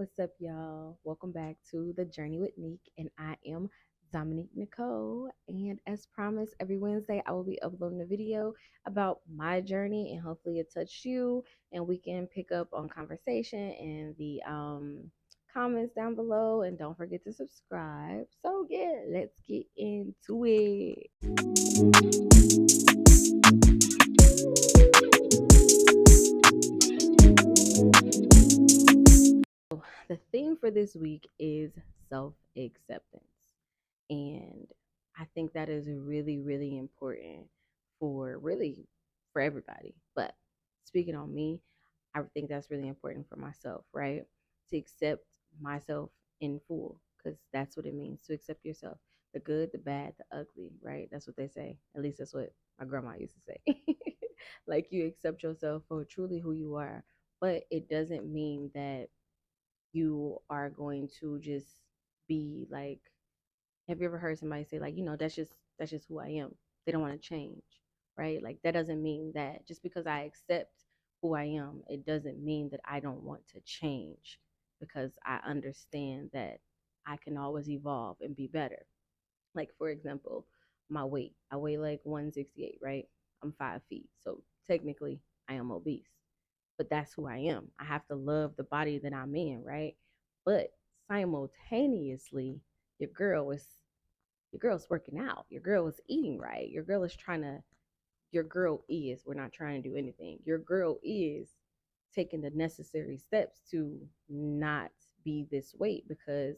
What's up, y'all? Welcome back to The Journey with Nique, and I am Dominique Nicole. And as promised, every Wednesday I will be uploading a video about my journey, and hopefully it touched you, and we can pick up on conversation and the comments down below. And don't forget to subscribe. So yeah, let's get into it. The theme for this week is self acceptance. And I think that is really, really important for everybody. But speaking on me, I think that's really important for myself, right? To accept myself in full, because that's what it means to accept yourself, the good, the bad, the ugly, right? That's what they say. At least that's what my grandma used to say. Like you accept yourself for truly who you are. But it doesn't mean that you are going to just be like, have you ever heard somebody say like, that's just who I am. They don't want to change, right? Like that doesn't mean that just because I accept who I am, it doesn't mean that I don't want to change, because I understand that I can always evolve and be better. Like for example, my weight. I weigh like 168, right? I'm 5 feet. So technically I am obese. But that's who I am. I have to love the body that I'm in, right? But simultaneously, your girl is your girl's working out. Your girl is eating right. Your girl is, we're not trying to do anything. Your girl is taking the necessary steps to not be this weight, because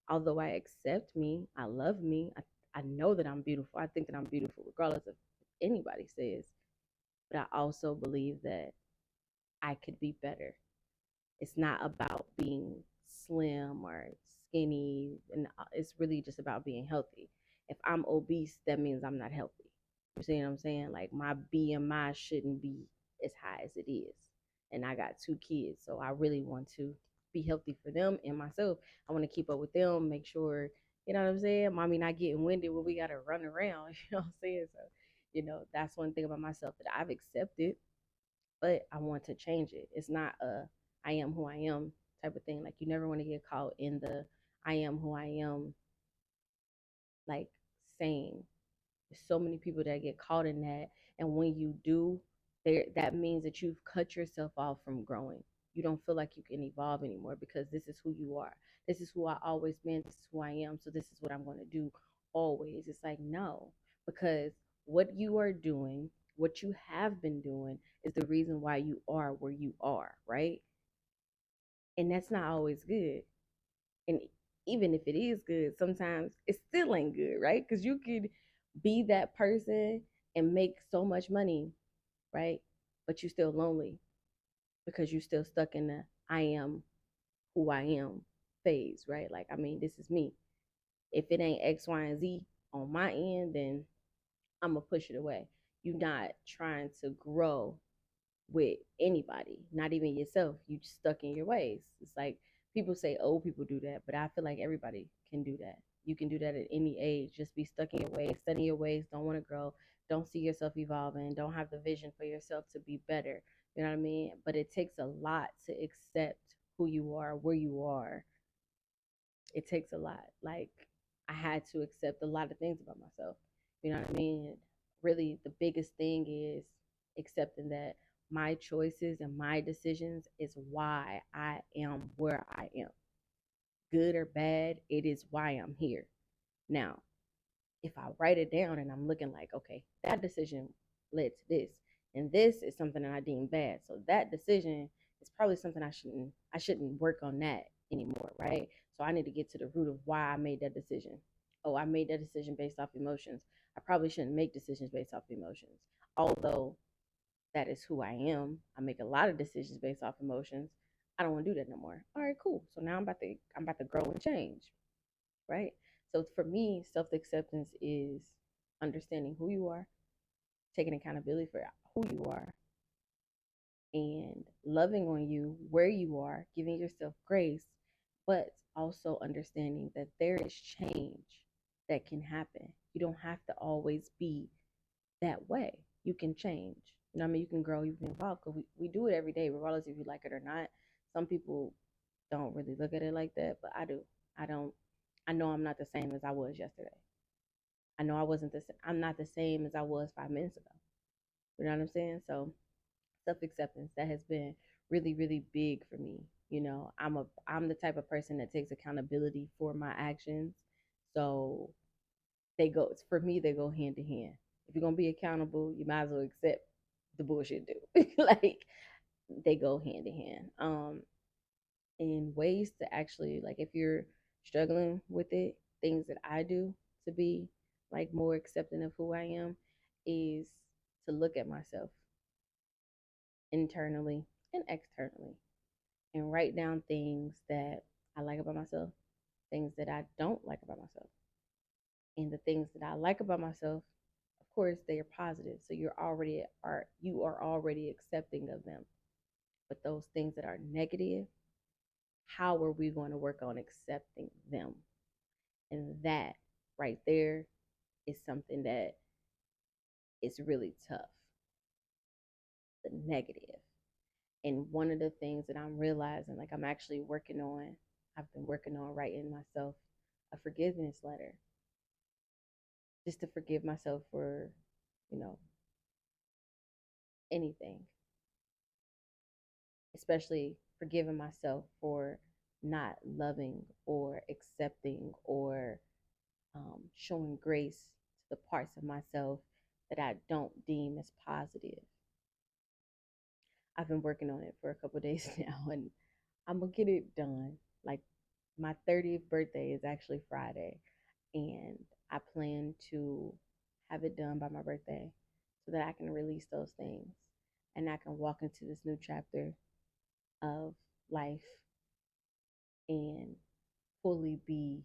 although I accept me, I love me, I know that I'm beautiful. I think that I'm beautiful regardless of if anybody says. But I also believe that I could be better. It's not about being slim or skinny, and it's really just about being healthy. If I'm obese, that means I'm not healthy. You see what I'm saying? Like my BMI shouldn't be as high as it is. And I got 2 kids, so I really want to be healthy for them and myself. I want to keep up with them, make sure, you know what I'm saying? Mommy not getting winded when we got to run around, you know what I'm saying? So, that's one thing about myself that I've accepted, but I want to change it. It's not a I am who I am type of thing. Like you never want to get caught in the I am who I am like saying. There's so many people that get caught in that, and when you do, there that means that you've cut yourself off from growing. You don't feel like you can evolve anymore, because this is who you are. This is who I always been. This is who I am. So this is what I'm going to do always. It's like no, because what you are doing, what you have been doing, is the reason why you are where you are, right? And that's not always good. And even if it is good, sometimes it still ain't good, right? Because you could be that person and make so much money, right? But you're still lonely, because you're still stuck in the I am who I am phase, right? Like, I mean, this is me. If it ain't X, Y, and Z on my end, then I'm going to push it away. You're not trying to grow with anybody, not even yourself. You just stuck in your ways. It's like people say old people do that, but I feel like everybody can do that. You can do that at any age. Just be stuck in your ways, study your ways, don't want to grow, don't see yourself evolving, don't have the vision for yourself to be better. You know what I mean? But it takes a lot to accept who you are, where you are. It takes a lot. Like I had to accept a lot of things about myself. You know what I mean? Really, the biggest thing is accepting that my choices and my decisions is why I am where I am. Good or bad, it is why I'm here. Now, if I write it down and I'm looking like, okay, that decision led to this, and this is something that I deem bad. So that decision is probably something I shouldn't work on that anymore, right? So I need to get to the root of why I made that decision. Oh, I made that decision based off emotions. I probably shouldn't make decisions based off emotions. Although that is who I am. I make a lot of decisions based off emotions. I don't want to do that no more. All right, cool. So now I'm about to grow and change, right? So for me, self acceptance is understanding who you are, taking accountability for who you are, and loving on you where you are, giving yourself grace, but also understanding that there is change that can happen. You don't have to always be that way. You can change. You know what I mean? You can grow, you can evolve, because we do it every day, regardless if you like it or not. Some people don't really look at it like that, but I do. I don't. I know I'm not the same as I was yesterday. I know I wasn't the. I'm not the same as I was 5 minutes ago. You know what I'm saying? So self acceptance that has been really really big for me. I'm the type of person that takes accountability for my actions. So they go for me. They go hand to hand. If you're gonna be accountable, you might as well accept the bullshit too. Like they go hand in hand. And ways to actually, like, if you're struggling with it, things that I do to be like more accepting of who I am is to look at myself internally and externally and write down things that I like about myself, things that I don't like about myself. And the things that I like about myself, of course, they are positive. So you are already accepting of them. But those things that are negative, how are we going to work on accepting them? And that right there is something that is really tough, the negative. And one of the things that I'm realizing, like I'm actually working on, I've been working on writing myself a forgiveness letter, just to forgive myself for, you know, anything, especially forgiving myself for not loving or accepting or showing grace to the parts of myself that I don't deem as positive. I've been working on it for a couple of days now, and I'm gonna get it done. Like my 30th birthday is actually Friday, and I plan to have it done by my birthday so that I can release those things and I can walk into this new chapter of life and fully be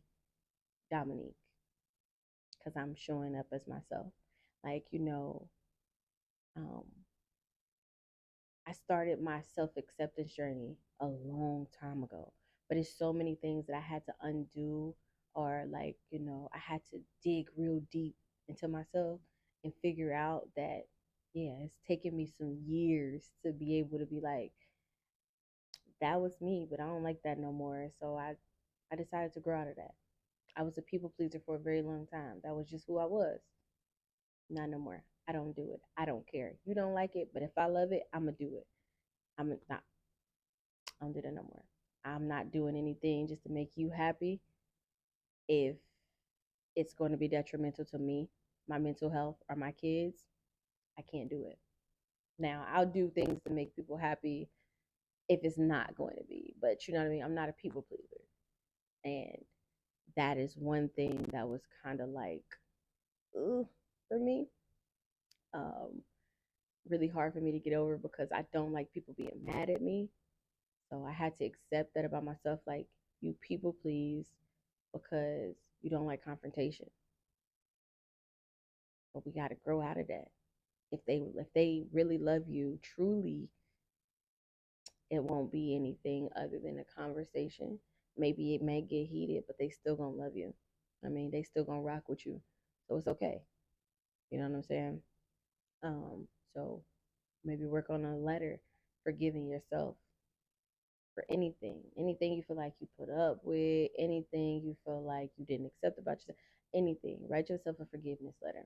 Dominique because I'm showing up as myself. Like, um, I started my self acceptance journey a long time ago, but it's so many things that I had to undo, or like, I had to dig real deep into myself and figure out that, yeah, it's taken me some years to be able to be like, that was me, but I don't like that no more. So I decided to grow out of that. I was a people pleaser for a very long time. That was just who I was. Not no more. I don't do it. I don't care. You don't like it, but if I love it, I'm gonna do it. I'm not. I don't do that no more. I'm not doing anything just to make you happy if it's going to be detrimental to me, my mental health, or my kids. I can't do it. Now, I'll do things to make people happy if it's not going to be, but you know what I mean? I'm not a people pleaser. And that is one thing that was kind of like, ugh, for me. Um, really hard for me to get over because I don't like people being mad at me. So I had to accept that about myself. Like, you people please because you don't like confrontation. But we got to grow out of that. If they really love you truly, it won't be anything other than a conversation. Maybe it may get heated, but they still gonna love you. I mean, they still gonna rock with you, so it's okay. You know what I'm saying? So maybe work on a letter, forgiving yourself for anything you feel like you put up with, anything you feel like you didn't accept about yourself, anything. Write yourself a forgiveness letter.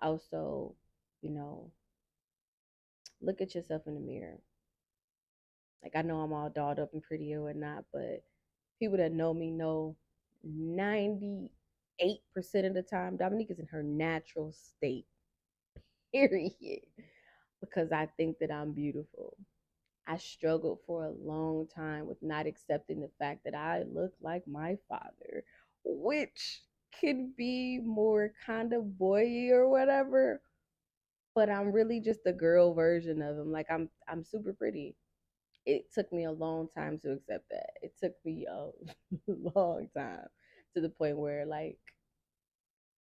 Also, you know, look at yourself in the mirror. Like, I know I'm all dolled up and pretty or whatnot, but people that know me know 98% of the time Dominique is in her natural state. Period. Because I think that I'm beautiful. I struggled for a long time with not accepting the fact that I look like my father, which could be more kind of boy or whatever, but I'm really just the girl version of him. Like, I'm super pretty. It took me a long time to accept that. It took me a long time to the point where, like,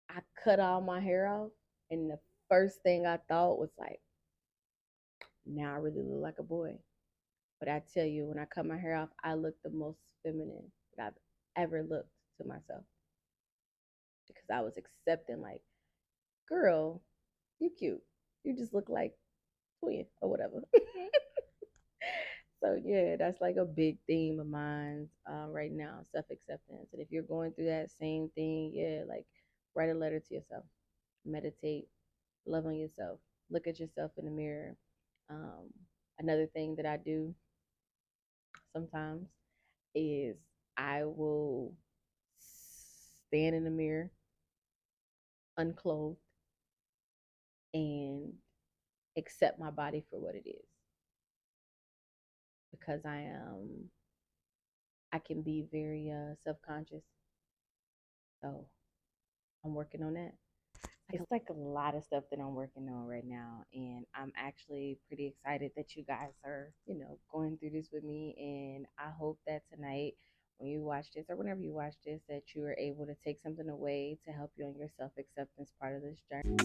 I cut all my hair off, and the first thing I thought was like, now I really look like a boy. But I tell you, when I cut my hair off, I look the most feminine that I've ever looked to myself because I was accepting, like, girl, you cute. You just look like twin or whatever. So yeah, that's like a big theme of mine right now, self acceptance. And if you're going through that same thing, yeah, like write a letter to yourself, meditate, love on yourself, look at yourself in the mirror. Um, Another thing that I do sometimes is I will stand in the mirror unclothed and accept my body for what it is because I can be very self-conscious. So I'm working on that. It's like a lot of stuff that I'm working on right now, and I'm actually pretty excited that you guys are, going through this with me. And I hope that tonight, when you watch this or whenever you watch this, that you are able to take something away to help you on your self acceptance part of this journey.